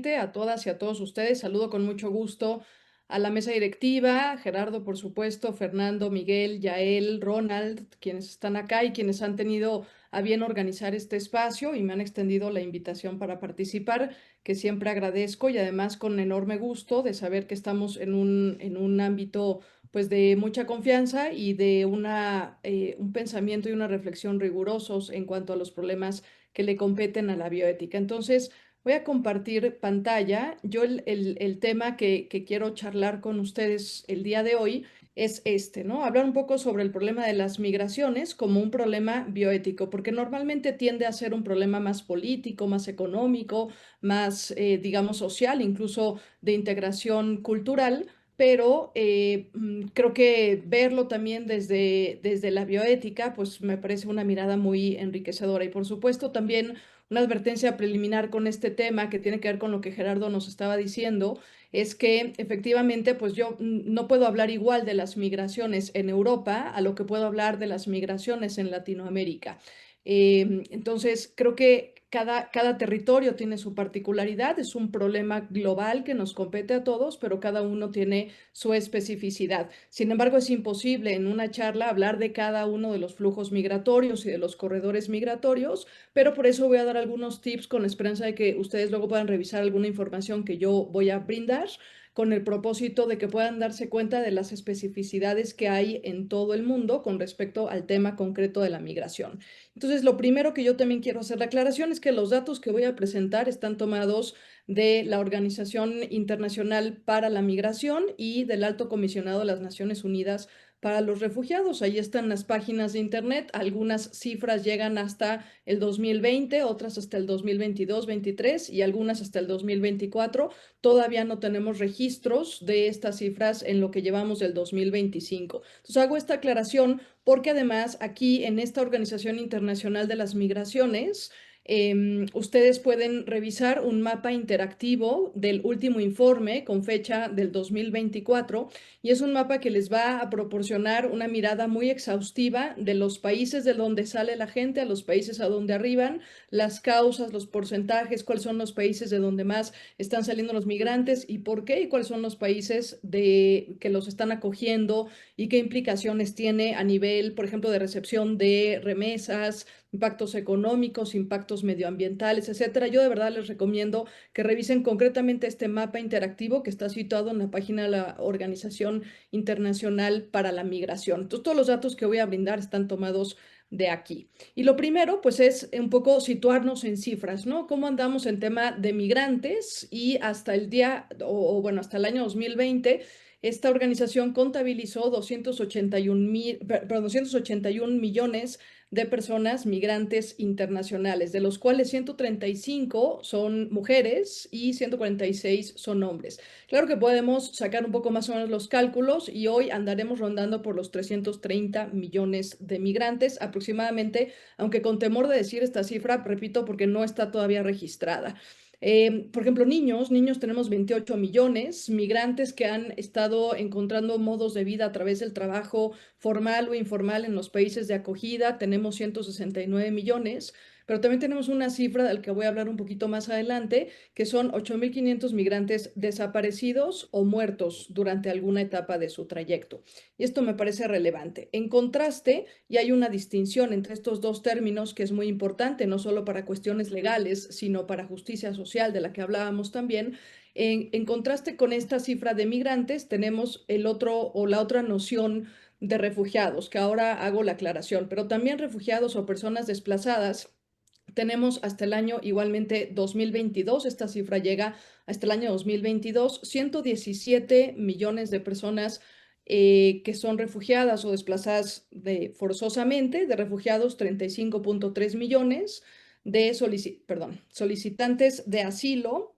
nuevamente a todas y a todos ustedes. Saludo con mucho gusto a la mesa directiva, Gerardo, por supuesto, Fernando, Miguel, Yael, Ronald, quienes están acá y quienes han tenido a bien organizar este espacio y me han extendido la invitación para participar, que siempre agradezco y además con enorme gusto de saber que estamos en un ámbito pues de mucha confianza y de un pensamiento y una reflexión rigurosos en cuanto a los problemas que le competen a la bioética. Entonces, voy a compartir pantalla. Yo el tema que quiero charlar con ustedes el día de hoy es este, ¿no? Hablar un poco sobre el problema de las migraciones como un problema bioético, porque normalmente tiende a ser un problema más político, más económico, más, digamos, social, incluso de integración cultural. Pero creo que verlo también desde la bioética, pues me parece una mirada muy enriquecedora. Y por supuesto también una advertencia preliminar con este tema que tiene que ver con lo que Gerardo nos estaba diciendo, es que efectivamente, pues yo no puedo hablar igual de las migraciones en Europa a lo que puedo hablar de las migraciones en Latinoamérica. Entonces, creo que cada territorio tiene su particularidad, es un problema global que nos compete a todos, pero cada uno tiene su especificidad. Sin embargo, es imposible en una charla hablar de cada uno de los flujos migratorios y de los corredores migratorios, pero por eso voy a dar algunos tips con la esperanza de que ustedes luego puedan revisar alguna información que yo voy a brindar con el propósito de que puedan darse cuenta de las especificidades que hay en todo el mundo con respecto al tema concreto de la migración. Entonces, lo primero que yo también quiero hacer la aclaración es que los datos que voy a presentar están tomados de la Organización Internacional para la Migración y del Alto Comisionado de las Naciones Unidas para los refugiados. Ahí están las páginas de internet. Algunas cifras llegan hasta el 2020, otras hasta el 2022-23 y algunas hasta el 2024. Todavía no tenemos registros de estas cifras en lo que llevamos del 2025. Entonces hago esta aclaración porque además aquí en esta Organización Internacional de las Migraciones, ustedes pueden revisar un mapa interactivo del último informe con fecha del 2024 y es un mapa que les va a proporcionar una mirada muy exhaustiva de los países de donde sale la gente a los países a donde arriban, las causas, los porcentajes, cuáles son los países de donde más están saliendo los migrantes y por qué y cuáles son los países que los están acogiendo y qué implicaciones tiene a nivel, por ejemplo, de recepción de remesas, impactos económicos, impactos medioambientales, etcétera. Yo de verdad les recomiendo que revisen concretamente este mapa interactivo que está situado en la página de la Organización Internacional para la Migración. Entonces, todos los datos que voy a brindar están tomados de aquí. Y lo primero, pues, es un poco situarnos en cifras, ¿no? ¿Cómo andamos en tema de migrantes? Y hasta el día, bueno, hasta el año 2020, esta organización contabilizó 281 millones de personas migrantes internacionales, de los cuales 135 son mujeres y 146 son hombres. Claro que podemos sacar un poco más o menos los cálculos y hoy andaremos rondando por los 330 millones de migrantes aproximadamente, aunque con temor de decir esta cifra, repito, porque no está todavía registrada. Por ejemplo, niños tenemos 28 millones, migrantes que han estado encontrando modos de vida a través del trabajo formal o informal en los países de acogida, tenemos 169 millones, pero también tenemos una cifra del que voy a hablar un poquito más adelante, que son 8.500 migrantes desaparecidos o muertos durante alguna etapa de su trayecto. Y esto me parece relevante. En contraste, y hay una distinción entre estos dos términos que es muy importante, no solo para cuestiones legales, sino para justicia social, de la que hablábamos también. En contraste con esta cifra de migrantes, tenemos el otro o la otra noción de refugiados, que ahora hago la aclaración, pero también refugiados o personas desplazadas. Tenemos hasta el año igualmente 2022, esta cifra llega hasta el año 2022, 117 millones de personas que son refugiadas o desplazadas forzosamente, de refugiados 35.3 millones, de solicitantes de asilo,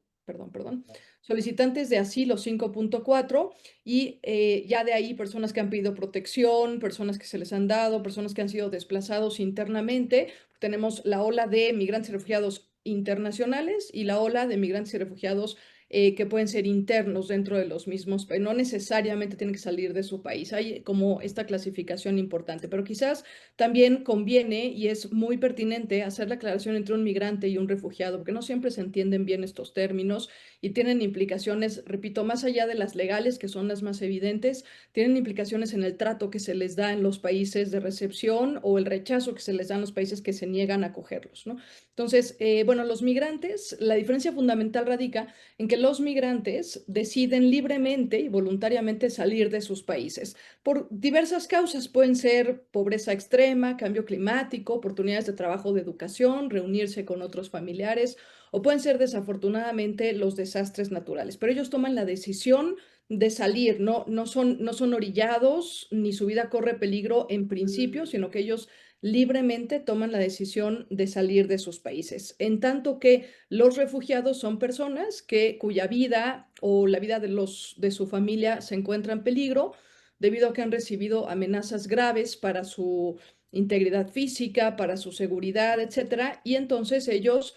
solicitantes de asilo 5.4 y ya de ahí personas que han pedido protección, personas que se les han dado, personas que han sido desplazados internamente. Tenemos la ola de migrantes y refugiados internacionales y la ola de migrantes y refugiados que pueden ser internos dentro de los mismos, no necesariamente tienen que salir de su país. Hay como esta clasificación importante, pero quizás también conviene y es muy pertinente hacer la aclaración entre un migrante y un refugiado, porque no siempre se entienden bien estos términos y tienen implicaciones, repito, más allá de las legales, que son las más evidentes, tienen implicaciones en el trato que se les da en los países de recepción o el rechazo que se les da en los países que se niegan a acogerlos, ¿no? Entonces, bueno, los migrantes, la diferencia fundamental radica en que los migrantes deciden libremente y voluntariamente salir de sus países por diversas causas. Pueden ser pobreza extrema, cambio climático, oportunidades de trabajo, de educación, reunirse con otros familiares, o pueden ser desafortunadamente los desastres naturales. Pero ellos toman la decisión de salir, no son orillados, ni su vida corre peligro en principio, sino que ellos libremente toman la decisión de salir de sus países. En tanto que los refugiados son personas cuya vida o la vida de su familia se encuentra en peligro debido a que han recibido amenazas graves para su integridad física, para su seguridad, etcétera, y entonces ellos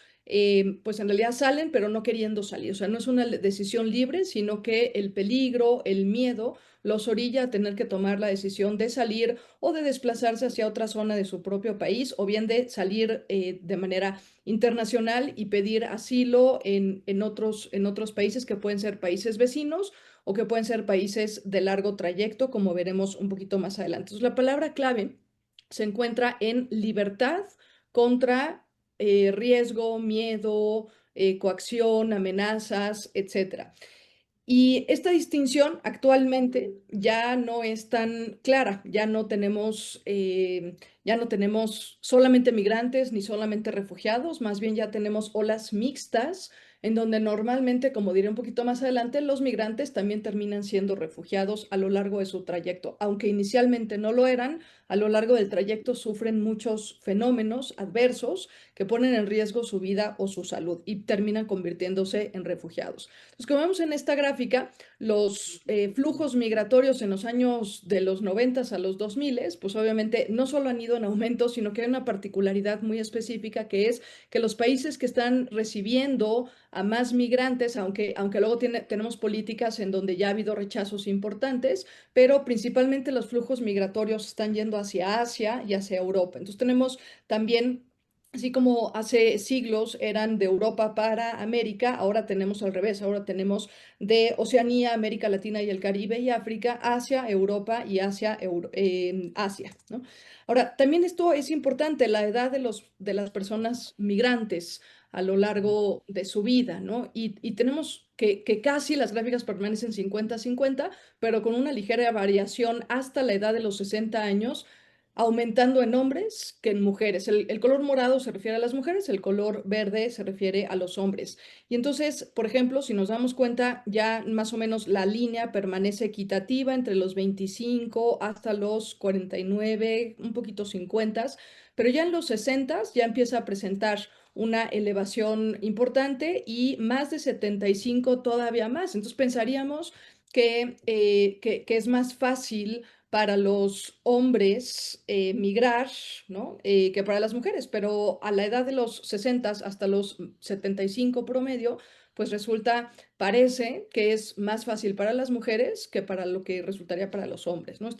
pues en realidad salen, pero no queriendo salir. O sea, no es una decisión libre, sino que el peligro, el miedo, los orilla a tener que tomar la decisión de salir o de desplazarse hacia otra zona de su propio país, o bien de salir de manera internacional y pedir asilo en otros países que pueden ser países vecinos o que pueden ser países de largo trayecto, como veremos un poquito más adelante. Entonces, la palabra clave se encuentra en libertad contra riesgo, miedo, coacción, amenazas, etcétera. Y esta distinción actualmente ya no es tan clara, ya no tenemos solamente migrantes ni solamente refugiados, más bien ya tenemos olas mixtas, en donde normalmente, como diré un poquito más adelante, los migrantes también terminan siendo refugiados a lo largo de su trayecto. Aunque inicialmente no lo eran, a lo largo del trayecto sufren muchos fenómenos adversos que ponen en riesgo su vida o su salud y terminan convirtiéndose en refugiados. Entonces, como vemos en esta gráfica, los flujos migratorios en los años de los 90 a los 2000, pues obviamente no solo han ido en aumento, sino que hay una particularidad muy específica, que es que los países que están recibiendo a más migrantes, aunque luego tenemos políticas en donde ya ha habido rechazos importantes, pero principalmente los flujos migratorios están yendo hacia Asia y hacia Europa. Entonces tenemos también, así como hace siglos eran de Europa para América, ahora tenemos al revés, ahora tenemos de Oceanía, América Latina y el Caribe y África hacia Europa y hacia Asia, ¿no? Ahora, también esto es importante, la edad de las personas migrantes a lo largo de su vida, ¿no? Y tenemos que casi las gráficas permanecen 50-50, pero con una ligera variación hasta la edad de los 60 años, aumentando en hombres que en mujeres. El color morado se refiere a las mujeres, el color verde se refiere a los hombres. Y entonces, por ejemplo, si nos damos cuenta, ya más o menos la línea permanece equitativa entre los 25 hasta los 49, un poquito 50, pero ya en los 60 ya empieza a presentar una elevación importante y más de 75 todavía más. Entonces pensaríamos que es más fácil para los hombres migrar, ¿no? Que para las mujeres, pero a la edad de los 60 hasta los 75 promedio, pues parece que es más fácil para las mujeres que para lo que resultaría para los hombres, ¿no?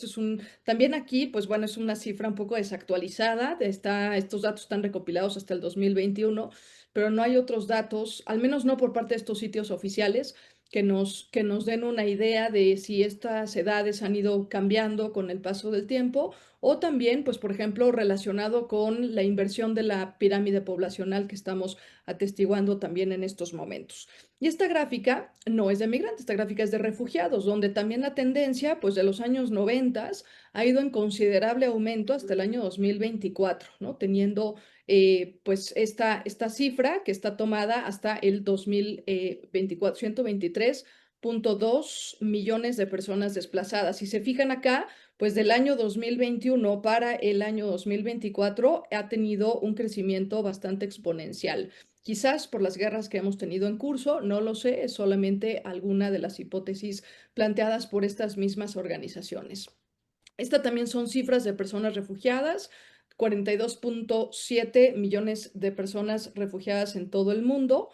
También aquí, pues bueno, es una cifra un poco desactualizada, estos datos están recopilados hasta el 2021, pero no hay otros datos, al menos no por parte de estos sitios oficiales, que nos den una idea de si estas edades han ido cambiando con el paso del tiempo o también, pues, por ejemplo, relacionado con la inversión de la pirámide poblacional que estamos atestiguando también en estos momentos. Y esta gráfica no es de migrantes, esta gráfica es de refugiados, donde también la tendencia, pues, de los años 90 ha ido en considerable aumento hasta el año 2024, ¿no? Teniendo pues esta cifra que está tomada hasta el 2024, 123.2 millones de personas desplazadas. Si se fijan acá, pues del año 2021 para el año 2024 ha tenido un crecimiento bastante exponencial. Quizás por las guerras que hemos tenido en curso, no lo sé, es solamente alguna de las hipótesis planteadas por estas mismas organizaciones. Esta también son cifras de personas refugiadas, 42.7 millones de personas refugiadas en todo el mundo.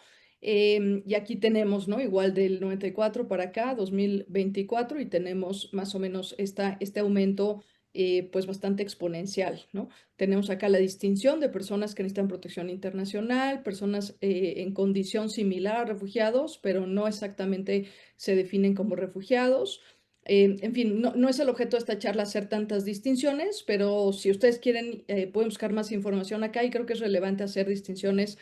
Y aquí tenemos, ¿no? Igual del 94 para acá, 2024, y tenemos más o menos este aumento pues bastante exponencial, ¿no? Tenemos acá la distinción de personas que necesitan protección internacional, personas en condición similar a refugiados, pero no exactamente se definen como refugiados. En fin, no es el objeto de esta charla hacer tantas distinciones, pero si ustedes quieren, pueden buscar más información acá y creo que es relevante hacer distinciones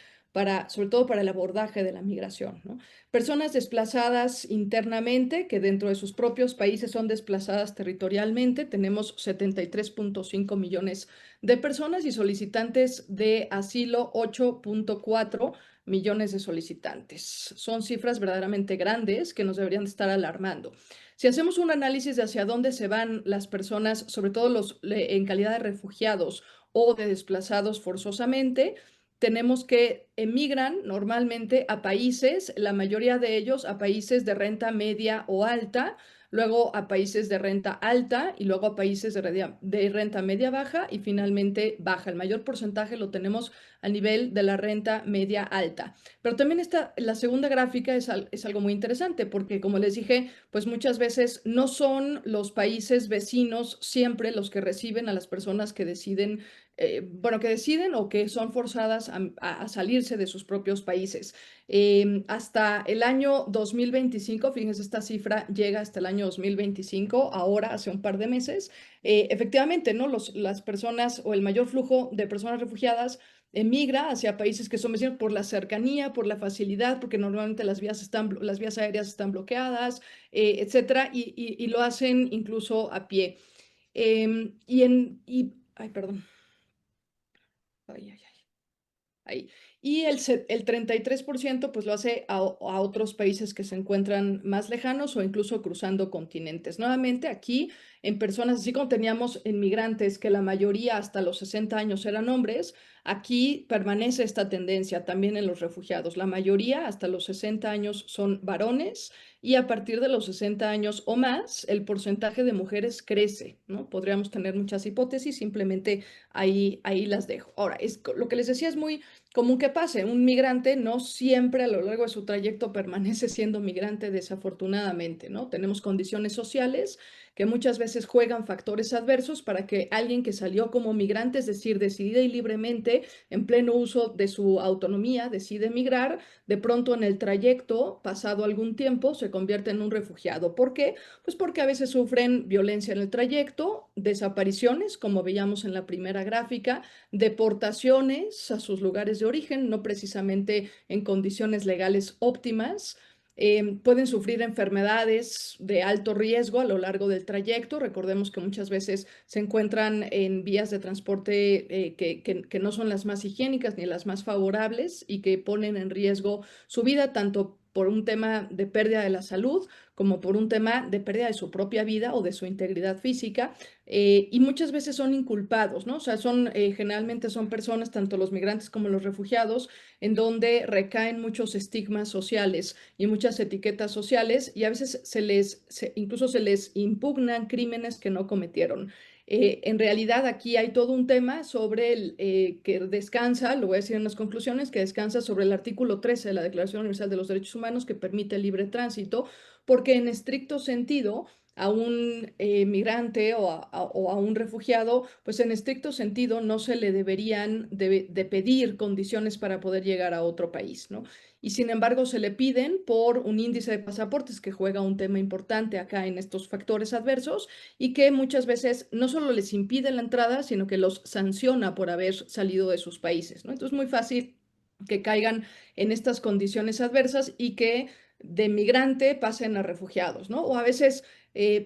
sobre todo para el abordaje de la migración, ¿no? Personas desplazadas internamente, que dentro de sus propios países son desplazadas territorialmente, tenemos 73.5 millones de personas y solicitantes de asilo 8.4 millones de solicitantes. Son cifras verdaderamente grandes que nos deberían de estar alarmando. Si hacemos un análisis de hacia dónde se van las personas, sobre todo en calidad de refugiados o de desplazados forzosamente, tenemos que emigran normalmente a países, la mayoría de ellos a países de renta media o alta, luego a países de renta alta y luego a países de renta media baja y finalmente baja. El mayor porcentaje lo tenemos a nivel de la renta media alta. Pero también la segunda gráfica es algo muy interesante porque, como les dije, pues muchas veces no son los países vecinos siempre los que reciben a las personas que deciden bueno, que deciden o que son forzadas a salirse de sus propios países. Hasta el año 2025, fíjense, esta cifra llega hasta el año 2025, ahora hace un par de meses. Efectivamente, ¿no? Las personas o el mayor flujo de personas refugiadas emigra hacia países que son vecinos por la cercanía, por la facilidad, porque normalmente las vías aéreas están bloqueadas, etcétera, y lo hacen incluso a pie. Ay, perdón. Ay, ay, ay. Ahí. Y el 33% pues lo hace a otros países que se encuentran más lejanos o incluso cruzando continentes. Nuevamente aquí en personas, así como teníamos en migrantes que la mayoría hasta los 60 años eran hombres, aquí permanece esta tendencia también en los refugiados. La mayoría hasta los 60 años son varones y a partir de los 60 años o más el porcentaje de mujeres crece, ¿no? Podríamos tener muchas hipótesis, simplemente ahí las dejo. Ahora, lo que les decía es muy común que pase. Un migrante no siempre a lo largo de su trayecto permanece siendo migrante, desafortunadamente, ¿no? Tenemos condiciones sociales que muchas veces juegan factores adversos para que alguien que salió como migrante, es decir, decidida y libremente, en pleno uso de su autonomía, decide migrar, de pronto en el trayecto, pasado algún tiempo, se convierte en un refugiado. ¿Por qué? Pues porque a veces sufren violencia en el trayecto, desapariciones, como veíamos en la primera gráfica, deportaciones a sus lugares de origen, no precisamente en condiciones legales óptimas. Pueden sufrir enfermedades de alto riesgo a lo largo del trayecto. Recordemos que muchas veces se encuentran en vías de transporte que no son las más higiénicas ni las más favorables y que ponen en riesgo su vida, tanto por un tema de pérdida de la salud como por un tema de pérdida de su propia vida o de su integridad física. Y muchas veces son inculpados, ¿no? O sea, generalmente son personas, tanto los migrantes como los refugiados, en donde recaen muchos estigmas sociales y muchas etiquetas sociales y a veces incluso se les impugnan crímenes que no cometieron. En realidad aquí hay todo un tema sobre que descansa, lo voy a decir en las conclusiones, que descansa sobre el artículo 13 de la Declaración Universal de los Derechos Humanos que permite el libre tránsito, porque en estricto sentido a un migrante o a un refugiado, pues en estricto sentido no se le deberían de pedir condiciones para poder llegar a otro país, ¿no? Y sin embargo se le piden por un índice de pasaportes que juega un tema importante acá en estos factores adversos y que muchas veces no solo les impide la entrada, sino que los sanciona por haber salido de sus países, ¿no? Entonces es muy fácil que caigan en estas condiciones adversas y que de migrante pasen a refugiados, ¿no? O a veces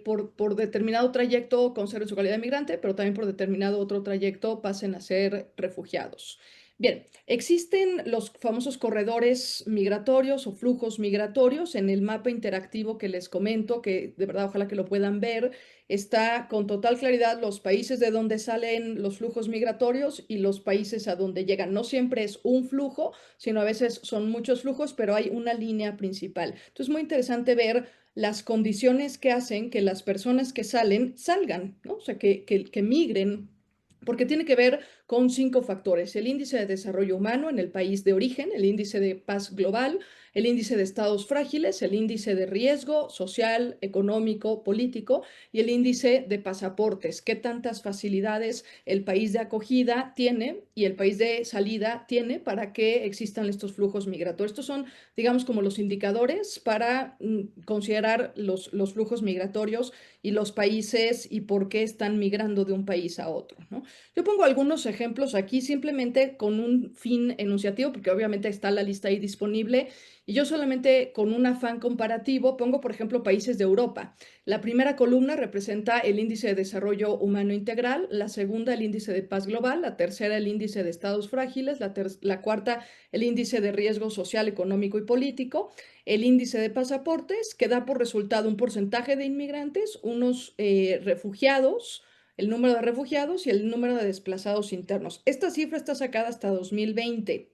por determinado trayecto conserven su calidad de migrante, pero también por determinado otro trayecto pasen a ser refugiados. Bien, existen los famosos corredores migratorios o flujos migratorios en el mapa interactivo que les comento, que de verdad ojalá que lo puedan ver. Está con total claridad los países de donde salen los flujos migratorios y los países a donde llegan. No siempre es un flujo, sino a veces son muchos flujos, pero hay una línea principal. Entonces es muy interesante ver las condiciones que hacen que las personas que salen salgan, ¿no? O sea, que migren, porque tiene que ver con 5 factores: el índice de desarrollo humano en el país de origen, el índice de paz global, el índice de estados frágiles, el índice de riesgo social, económico, político y el índice de pasaportes. ¿Qué tantas facilidades el país de acogida tiene y el país de salida tiene para que existan estos flujos migratorios? Estos son, digamos, como los indicadores para considerar los flujos migratorios y los países y por qué están migrando de un país a otro, ¿no? Yo pongo algunos ejemplos aquí simplemente con un fin enunciativo, porque obviamente está la lista ahí disponible, y yo solamente con un afán comparativo pongo, por ejemplo, países de Europa. La primera columna representa el índice de desarrollo humano integral, la segunda el índice de paz global, la tercera el índice de estados frágiles, la cuarta el índice de riesgo social, económico y político, el índice de pasaportes, que da por resultado un porcentaje de inmigrantes, unos refugiados, el número de refugiados y el número de desplazados internos. Esta cifra está sacada hasta 2020.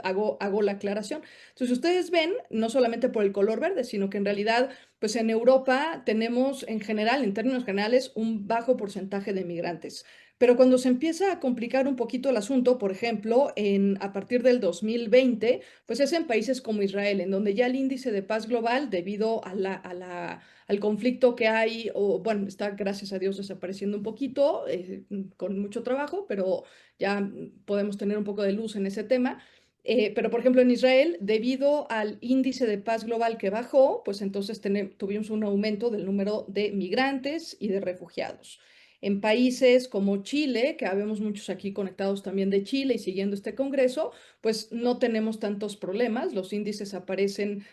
Hago la aclaración. Entonces, ustedes ven, no solamente por el color verde, sino que en realidad, pues en Europa tenemos en general, en términos generales, un bajo porcentaje de migrantes. Pero cuando se empieza a complicar un poquito el asunto, por ejemplo, a partir del 2020, pues es en países como Israel, en donde ya el índice de paz global, debido al conflicto que hay, o bueno, está gracias a Dios desapareciendo un poquito, con mucho trabajo, pero ya podemos tener un poco de luz en ese tema. Pero, por ejemplo, en Israel, debido al índice de paz global que bajó, pues entonces tuvimos un aumento del número de migrantes y de refugiados. En países como Chile, que habemos muchos aquí conectados también de Chile y siguiendo este congreso, pues no tenemos tantos problemas. Los índices aparecen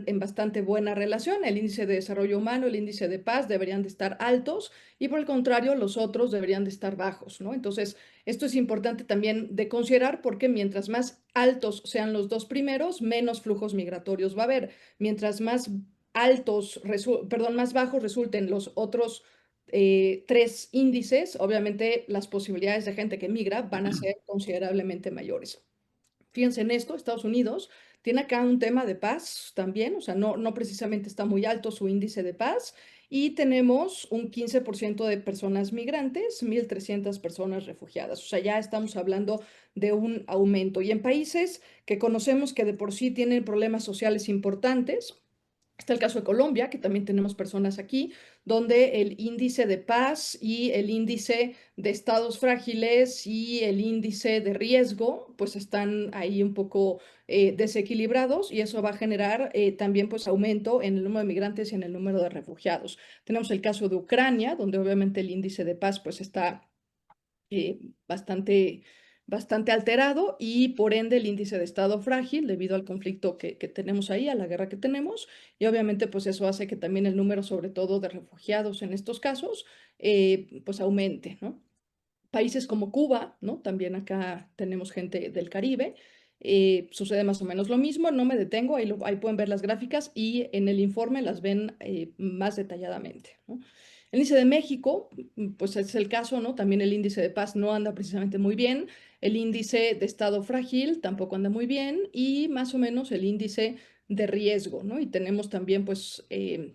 en bastante buena relación. El índice de desarrollo humano, el índice de paz deberían de estar altos y por el contrario, los otros deberían de estar bajos, ¿no? Entonces, esto es importante también de considerar porque mientras más altos sean los dos primeros, menos flujos migratorios va a haber. Mientras más más bajos resulten los otros tres índices, obviamente las posibilidades de gente que migra van a ser considerablemente mayores. Fíjense en esto, Estados Unidos tiene acá un tema de paz también, o sea, no precisamente está muy alto su índice de paz, y tenemos un 15% de personas migrantes, 1.300 personas refugiadas, o sea, ya estamos hablando de un aumento. Y en países que conocemos que de por sí tienen problemas sociales importantes, está el caso de Colombia, que también tenemos personas aquí, donde el índice de paz y el índice de estados frágiles y el índice de riesgo, pues están ahí un poco desequilibrados y eso va a generar también pues aumento en el número de migrantes y en el número de refugiados. Tenemos el caso de Ucrania, donde obviamente el índice de paz pues está eh, bastante, bastante alterado y por ende el índice de estado frágil debido al conflicto que tenemos ahí, a la guerra que tenemos, y obviamente pues eso hace que también el número sobre todo de refugiados en estos casos pues aumente, ¿no? Países como Cuba, ¿no? También acá tenemos gente del Caribe. Sucede más o menos lo mismo, no me detengo, ahí pueden ver las gráficas y en el informe las ven más detalladamente, ¿no? El índice de México, pues es el caso, ¿no? También el índice de paz no anda precisamente muy bien, el índice de estado frágil tampoco anda muy bien y más o menos el índice de riesgo, ¿no? Y tenemos también, pues,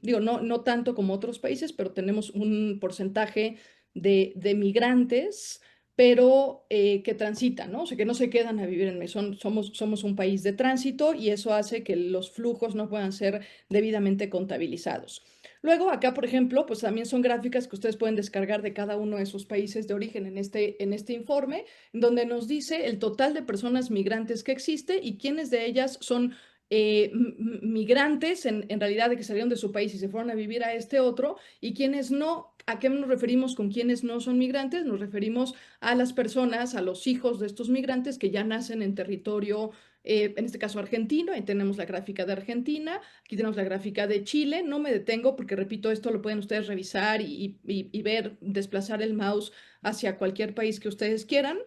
digo, no tanto como otros países, pero tenemos un porcentaje de migrantes, pero que transitan, ¿no? O sea, que no se quedan a vivir en México. Somos un país de tránsito y eso hace que los flujos no puedan ser debidamente contabilizados. Luego, acá, por ejemplo, pues también son gráficas que ustedes pueden descargar de cada uno de sus países de origen en este informe, donde nos dice el total de personas migrantes que existe y quiénes de ellas son migrantes en realidad de que salieron de su país y se fueron a vivir a este otro y quienes no. ¿A qué nos referimos con quienes no son migrantes? Nos referimos a las personas, a los hijos de estos migrantes que ya nacen en territorio, en este caso argentino. Ahí tenemos la gráfica de Argentina, aquí tenemos la gráfica de Chile. No me detengo porque, repito, esto lo pueden ustedes revisar y ver, desplazar el mouse hacia cualquier país que ustedes quieran,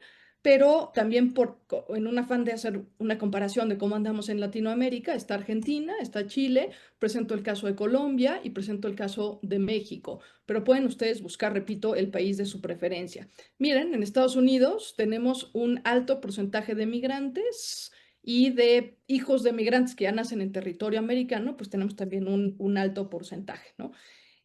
pero también en un afán de hacer una comparación de cómo andamos en Latinoamérica, está Argentina, está Chile, presento el caso de Colombia y presento el caso de México, pero pueden ustedes buscar, repito, el país de su preferencia. Miren, en Estados Unidos tenemos un alto porcentaje de migrantes y de hijos de migrantes que ya nacen en territorio americano, pues tenemos también un alto porcentaje, ¿no?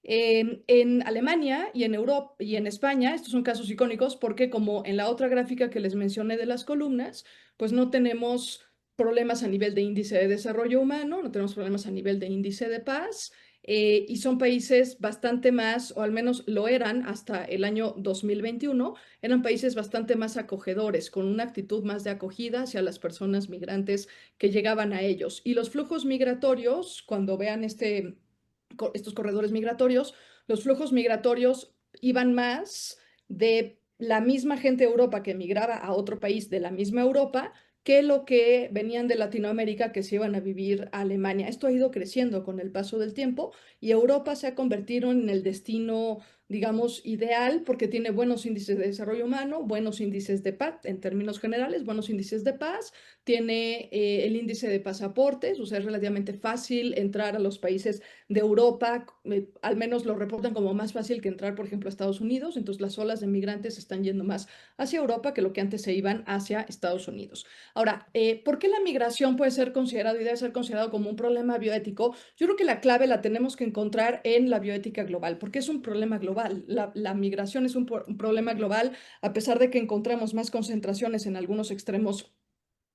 En Alemania y en Europa y en España, estos son casos icónicos porque como en la otra gráfica que les mencioné de las columnas, pues no tenemos problemas a nivel de índice de desarrollo humano, no tenemos problemas a nivel de índice de paz, y son países bastante más, o al menos lo eran hasta el año 2021, eran países bastante más acogedores, con una actitud más de acogida hacia las personas migrantes que llegaban a ellos. Y los flujos migratorios, cuando vean estos corredores migratorios, los flujos migratorios iban más de la misma gente de Europa que migraba a otro país de la misma Europa que lo que venían de Latinoamérica que se iban a vivir a Alemania. Esto ha ido creciendo con el paso del tiempo y Europa se ha convertido en el destino, digamos, ideal porque tiene buenos índices de desarrollo humano, buenos índices de paz en términos generales, buenos índices de paz, tiene el índice de pasaportes, o sea, es relativamente fácil entrar a los países de Europa, al menos lo reportan como más fácil que entrar, por ejemplo, a Estados Unidos, entonces las olas de migrantes están yendo más hacia Europa que lo que antes se iban hacia Estados Unidos. Ahora, ¿por qué la migración puede ser considerado y debe ser considerado como un problema bioético? Yo creo que la clave la tenemos que encontrar en la bioética global, porque es un problema global. La migración es un problema global, a pesar de que encontramos más concentraciones en algunos extremos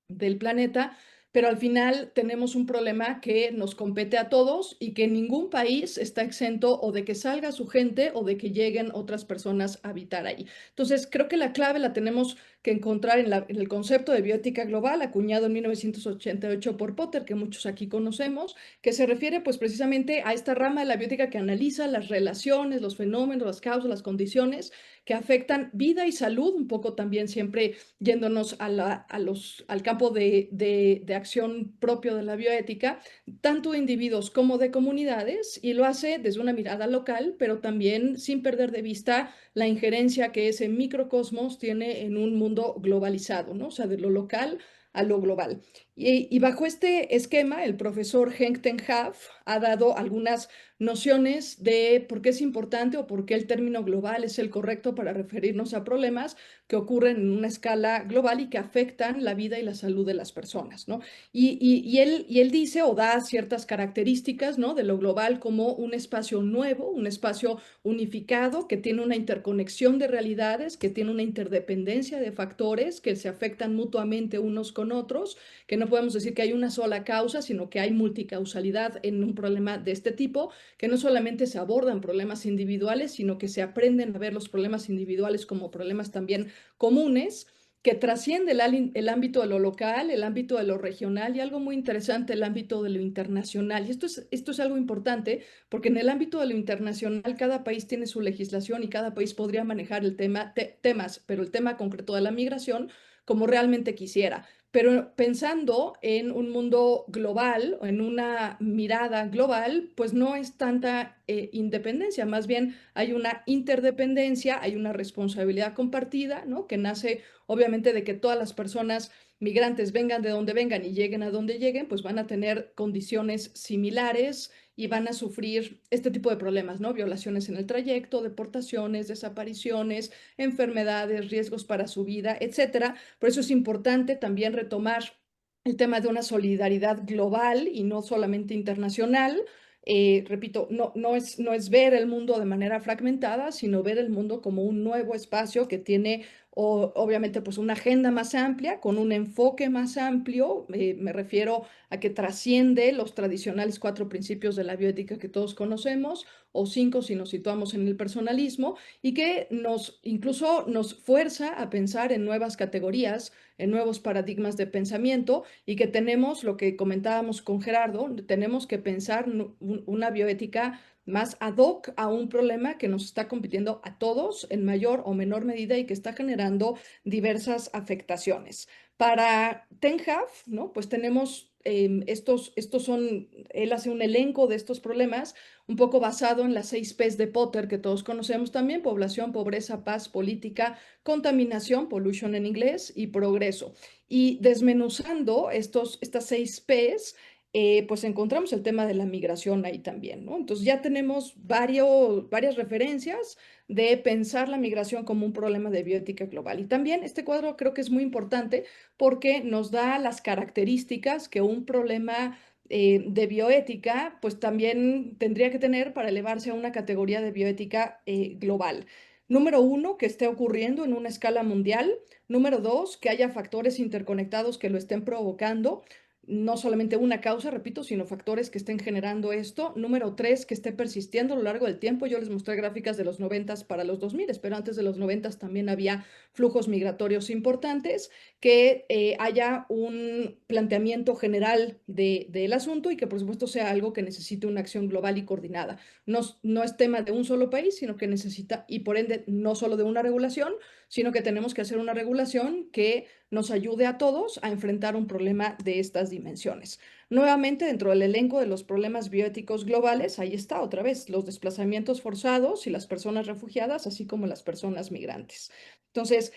del planeta, pero al final tenemos un problema que nos compete a todos y que ningún país está exento o de que salga su gente o de que lleguen otras personas a habitar ahí. Entonces, creo que la clave la tenemos que encontrar en el concepto de bioética global, acuñado en 1988 por Potter, que muchos aquí conocemos, que se refiere pues precisamente a esta rama de la bioética que analiza las relaciones, los fenómenos, las causas, las condiciones que afectan vida y salud, un poco también siempre yéndonos al campo de acción propio de la bioética, tanto de individuos como de comunidades, y lo hace desde una mirada local, pero también sin perder de vista la injerencia que ese microcosmos tiene en un mundo globalizado, ¿no? O sea, de lo local a lo global. Y bajo este esquema, el profesor Henk ten Haaf ha dado algunas nociones de por qué es importante o por qué el término global es el correcto para referirnos a problemas que ocurren en una escala global y que afectan la vida y la salud de las personas, ¿no? Y él dice o da ciertas características, ¿no? De lo global como un espacio nuevo, un espacio unificado que tiene una interconexión de realidades, que tiene una interdependencia de factores que se afectan mutuamente unos con otros, que no podemos decir que hay una sola causa, sino que hay multicausalidad en un problema de este tipo, que no solamente se abordan problemas individuales, sino que se aprenden a ver los problemas individuales como problemas también comunes, que trasciende el ámbito de lo local, el ámbito de lo regional y algo muy interesante, el ámbito de lo internacional. Y esto es algo importante porque en el ámbito de lo internacional cada país tiene su legislación y cada país podría manejar temas, pero el tema concreto de la migración como realmente quisiera. Pero pensando en un mundo global o en una mirada global, pues no es tanta independencia, más bien hay una interdependencia, hay una responsabilidad compartida, ¿no? Que nace obviamente de que todas las personas migrantes vengan de donde vengan y lleguen a donde lleguen, pues van a tener condiciones similares y van a sufrir este tipo de problemas, ¿no? Violaciones en el trayecto, deportaciones, desapariciones, enfermedades, riesgos para su vida, etcétera. Por eso es importante también retomar el tema de una solidaridad global y no solamente internacional. Repito, no es ver el mundo de manera fragmentada, sino ver el mundo como un nuevo espacio que tiene obviamente pues una agenda más amplia, con un enfoque más amplio. Me refiero a que trasciende los tradicionales cuatro principios de la bioética que todos conocemos, o cinco si nos situamos en el personalismo, y que incluso nos fuerza a pensar en nuevas categorías, en nuevos paradigmas de pensamiento, y que tenemos, lo que comentábamos con Gerardo, tenemos que pensar una bioética más ad hoc a un problema que nos está compitiendo a todos en mayor o menor medida y que está generando diversas afectaciones. Para Ten Haff, ¿no? Pues tenemos él hace un elenco de estos problemas un poco basado en las 6 Ps de Potter que todos conocemos también: población, pobreza, paz, política, contaminación, pollution en inglés, y progreso. Y desmenuzando estas 6 Ps, pues encontramos el tema de la migración ahí también, ¿no? Entonces ya tenemos varias referencias de pensar la migración como un problema de bioética global. Y también este cuadro creo que es muy importante porque nos da las características que un problema de bioética pues también tendría que tener para elevarse a una categoría de bioética global. Número uno, que esté ocurriendo en una escala mundial. Número dos, que haya factores interconectados que lo estén provocando. No solamente una causa, repito, sino factores que estén generando esto. Número tres, que esté persistiendo a lo largo del tiempo. Yo les mostré gráficas de los 90 para los 2000, pero antes de los 90 también había flujos migratorios importantes, que haya un planteamiento general del asunto y que por supuesto sea algo que necesite una acción global y coordinada. No, no es tema de un solo país, sino que necesita, y por ende no solo de una regulación, sino que tenemos que hacer una regulación que nos ayude a todos a enfrentar un problema de estas dimensiones. Nuevamente, dentro del elenco de los problemas bioéticos globales, ahí está otra vez los desplazamientos forzados y las personas refugiadas, así como las personas migrantes. Entonces,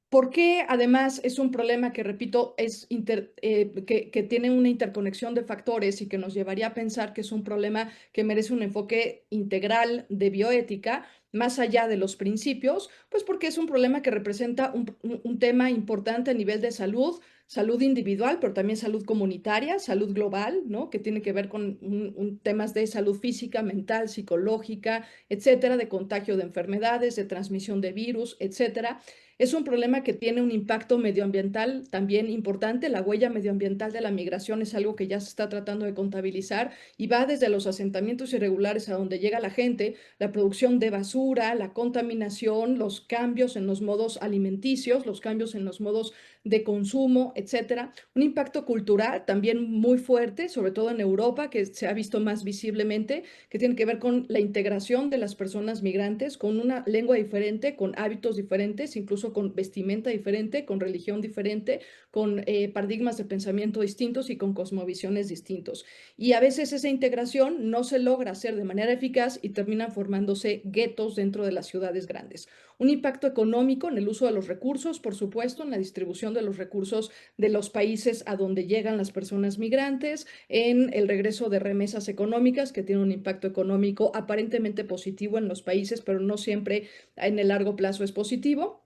¿por qué además es un problema que, repito, que tiene una interconexión de factores y que nos llevaría a pensar que es un problema que merece un enfoque integral de bioética, más allá de los principios? Pues porque es un problema que representa un tema importante a nivel de salud, salud individual, pero también salud comunitaria, salud global, ¿no? Que tiene que ver con temas de salud física, mental, psicológica, etcétera, de contagio de enfermedades, de transmisión de virus, etcétera. Es un problema que tiene un impacto medioambiental también importante. La huella medioambiental de la migración es algo que ya se está tratando de contabilizar y va desde los asentamientos irregulares a donde llega la gente, la producción de basura, la contaminación, los cambios en los modos alimenticios, los cambios en los modos de consumo, etcétera. Un impacto cultural también muy fuerte, sobre todo en Europa, que se ha visto más visiblemente, que tiene que ver con la integración de las personas migrantes, con una lengua diferente, con hábitos diferentes, incluso con vestimenta diferente, con religión diferente, con paradigmas de pensamiento distintos y con cosmovisiones distintos. Y a veces esa integración no se logra hacer de manera eficaz y terminan formándose guetos dentro de las ciudades grandes. Un impacto económico en el uso de los recursos, por supuesto, en la distribución de los recursos de los países a donde llegan las personas migrantes, en el regreso de remesas económicas, que tiene un impacto económico aparentemente positivo en los países, pero no siempre en el largo plazo es positivo.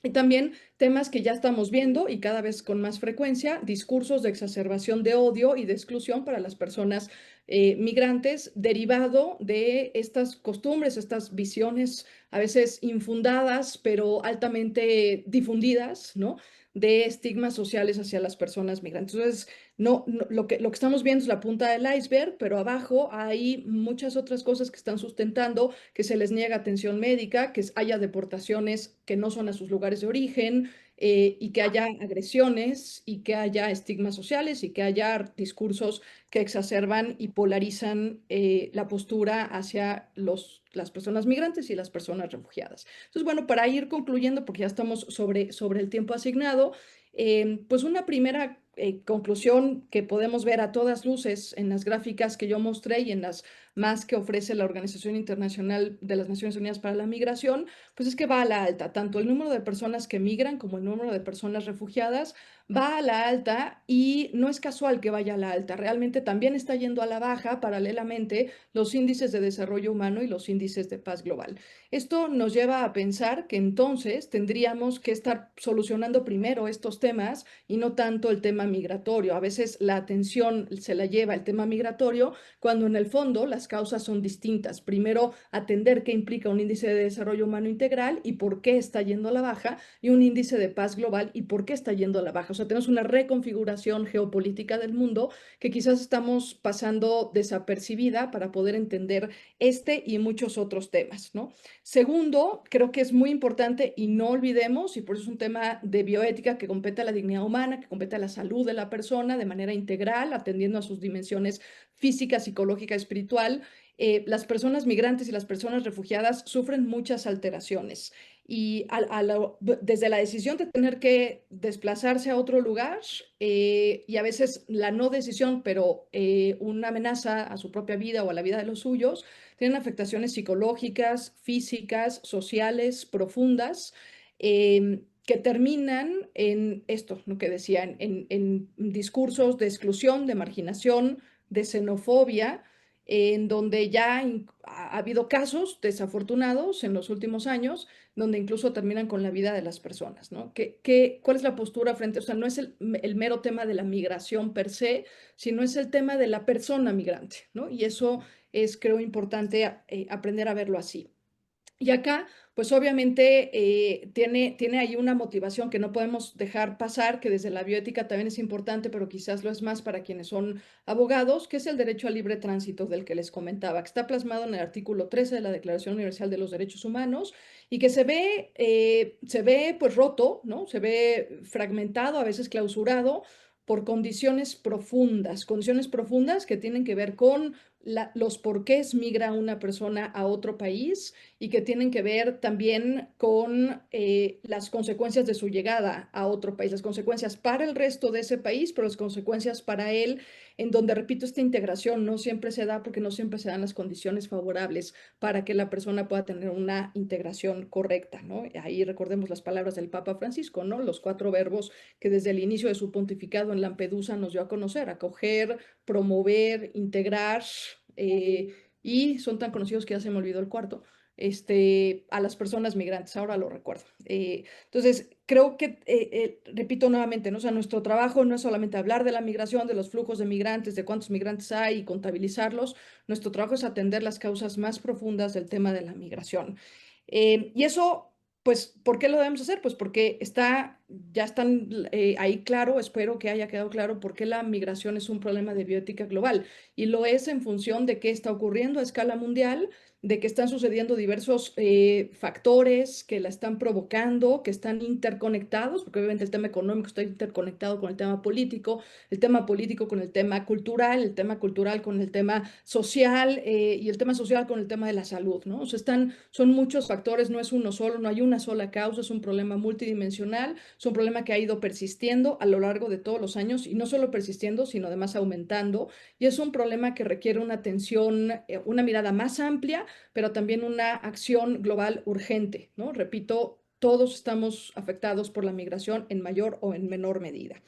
Y también temas que ya estamos viendo y cada vez con más frecuencia, discursos de exacerbación de odio y de exclusión para las personas migrantes, derivado de estas costumbres, estas visiones a veces infundadas, pero altamente difundidas, ¿no? De estigmas sociales hacia las personas migrantes. Entonces, lo que estamos viendo es la punta del iceberg, pero abajo hay muchas otras cosas que están sustentando que se les niega atención médica, que haya deportaciones que no son a sus lugares de origen, y que haya agresiones y que haya estigmas sociales y que haya discursos que exacerban y polarizan la postura hacia las personas migrantes y las personas refugiadas. Entonces, bueno, para ir concluyendo, porque ya estamos sobre el tiempo asignado, pues una primera conclusión que podemos ver a todas luces en las gráficas que yo mostré y en las más que ofrece la Organización Internacional de las Naciones Unidas para la Migración, pues es que va a la alta. Tanto el número de personas que migran como el número de personas refugiadas va a la alta, y no es casual que vaya a la alta. Realmente también está yendo a la baja paralelamente los índices de desarrollo humano y los índices de paz global. Esto nos lleva a pensar que entonces tendríamos que estar solucionando primero estos temas y no tanto el tema migratorio. A veces la atención se la lleva el tema migratorio cuando en el fondo las causas son distintas. Primero, atender qué implica un índice de desarrollo humano integral y por qué está yendo a la baja, y un índice de paz global y por qué está yendo a la baja. O sea, tenemos una reconfiguración geopolítica del mundo que quizás estamos pasando desapercibida para poder entender este y muchos otros temas, ¿no? Segundo, creo que es muy importante y no olvidemos, y por eso es un tema de bioética que compete a la dignidad humana, que compete a la salud de la persona de manera integral, atendiendo a sus dimensiones física, psicológica, espiritual. Las personas migrantes y las personas refugiadas sufren muchas alteraciones, y desde la decisión de tener que desplazarse a otro lugar, y a veces la no decisión, pero una amenaza a su propia vida o a la vida de los suyos, tienen afectaciones psicológicas, físicas, sociales, profundas, que terminan en esto, lo que decían, en discursos de exclusión, de marginación, de xenofobia, en donde ya ha habido casos desafortunados en los últimos años, donde incluso terminan con la vida de las personas, ¿no? ¿Cuál es la postura frente? O sea, no es el mero tema de la migración per se, sino es el tema de la persona migrante, ¿no? Y eso es, creo, importante aprender a verlo así. Y acá, pues obviamente tiene ahí una motivación que no podemos dejar pasar, que desde la bioética también es importante, pero quizás lo es más para quienes son abogados, que es el derecho al libre tránsito del que les comentaba, que está plasmado en el artículo 13 de la Declaración Universal de los Derechos Humanos y que se ve pues roto, ¿no? Se ve fragmentado, a veces clausurado por condiciones profundas que tienen que ver con los porqués migra una persona a otro país y que tienen que ver también con las consecuencias de su llegada a otro país, las consecuencias para el resto de ese país, pero las consecuencias para él, en donde, repito, esta integración no siempre se da porque no siempre se dan las condiciones favorables para que la persona pueda tener una integración correcta, ¿no? Ahí recordemos las palabras del Papa Francisco, ¿no? Los 4 verbos que desde el inicio de su pontificado en Lampedusa nos dio a conocer: acoger, promover, integrar, y son tan conocidos que ya se me olvidó el cuarto, a las personas migrantes, ahora lo recuerdo. Entonces, creo que, repito nuevamente, ¿no? O sea, nuestro trabajo no es solamente hablar de la migración, de los flujos de migrantes, de cuántos migrantes hay y contabilizarlos. Nuestro trabajo es atender las causas más profundas del tema de la migración. Y eso, pues, ¿por qué lo debemos hacer? Pues porque ya están ahí claro, espero que haya quedado claro por qué la migración es un problema de bioética global. Y lo es en función de qué está ocurriendo a escala mundial, de que están sucediendo diversos factores que la están provocando, que están interconectados, porque obviamente el tema económico está interconectado con el tema político con el tema cultural con el tema social, y el tema social con el tema de la salud, ¿no? O sea, son muchos factores, no es uno solo, no hay una sola causa, es un problema multidimensional, es un problema que ha ido persistiendo a lo largo de todos los años y no solo persistiendo, sino además aumentando. Y es un problema que requiere una atención, una mirada más amplia, pero también una acción global urgente, ¿no? Repito, todos estamos afectados por la migración en mayor o en menor medida.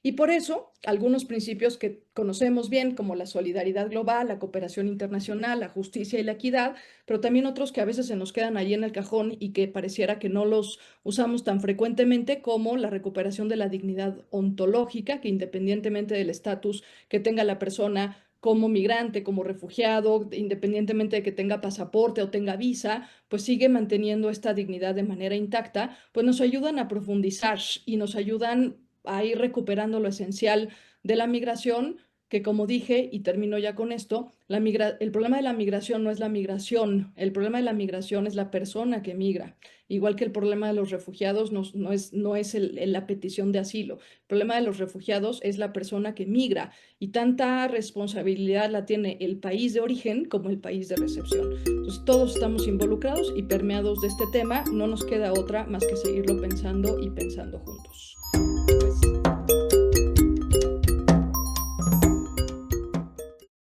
Y por eso, algunos principios que conocemos bien, como la solidaridad global, la cooperación internacional, la justicia y la equidad, pero también otros que a veces se nos quedan ahí en el cajón y que pareciera que no los usamos tan frecuentemente, como la recuperación de la dignidad ontológica, que independientemente del estatus que tenga la persona como migrante, como refugiado, independientemente de que tenga pasaporte o tenga visa, pues sigue manteniendo esta dignidad de manera intacta, pues nos ayudan a profundizar y nos ayudan a ir recuperando lo esencial de la migración, que, como dije, y termino ya con esto, el problema de la migración no es la migración, el problema de la migración es la persona que migra, igual que el problema de los refugiados no es la petición de asilo. El problema de los refugiados es la persona que migra, y tanta responsabilidad la tiene el país de origen como el país de recepción. Entonces, todos estamos involucrados y permeados de este tema, no nos queda otra más que seguirlo pensando y pensando juntos.